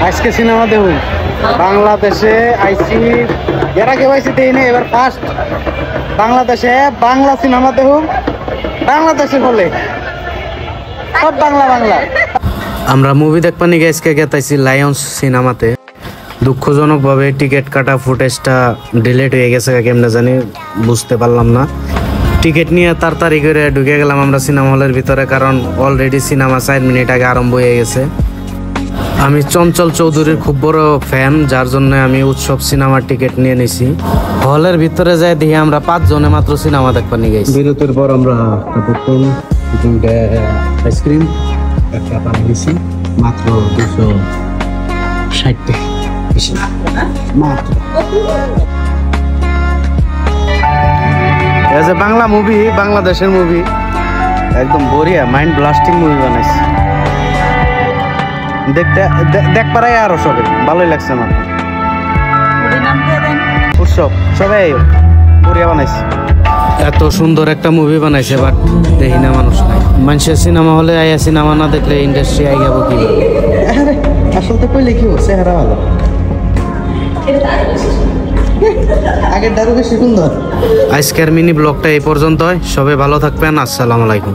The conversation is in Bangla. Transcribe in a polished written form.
আজকে সিনেমা দেখুন বাংলাদেশে আইসি এর আগে আইসি দেই না এবার ফার্স্ট বাংলাদেশে বাংলা সিনেমা দেখুন বাংলাদেশে বলে সব বাংলা বাংলা। আমরা মুভি দেখবা নিয়ে আজকে গেতাইছি লায়ন্স সিনেমাতে। দুঃখজনকভাবে টিকিট কাটা ফুটেজটা ডিলিট হয়ে গেছে, কেমনে জানি বুঝতে পারলাম না। টিকিট নিয়ে তাড়াতাড়ি করে ঢুকে গেলাম আমরা সিনেমা হলের ভিতরে, কারণ অলরেডি সিনেমা 4 মিনিট আগে আরম্ভ হয়ে গেছে। আমি চঞ্চল চৌধুরীর খুব বড় ফ্যান, যার জন্য আমি উৎসব সিনেমার টিকিট নিয়ে নিছি। হলের ভিতরে যাই দেখি আমরা 5 জনে মাত্র সিনেমা দেখবা নিয়ে গেছি। বিরতির পর আমরা আইসক্রিম একটা পানি নিছি মাত্র 260 টাকা মাত্র। বাংলা মুভি, বাংলাদেশের মুভি একদম বড়িয়া মাইন্ড ব্লাস্টিং মুভি বানাইছে। দেখ পারাই আরো সবে ভালোই লাগছে আমার। উৎসব সবাই বড়িয়া বানাইছে, এত সুন্দর একটা মুভি বানাইছে, বাট দেখি না মানুষ নাই। মানুষের সিনেমা হলে আইয়া সিনেমা না দেখলে ইন্ডাস্ট্রি আই যাবো কি আসলে কইলে কি চেহারা ভালো আগের দারু বেশি সুন্দর। আজকের মিনি ব্লগটা এই পর্যন্ত, সবাই ভালো থাকবেন, আসসালামু আলাইকুম।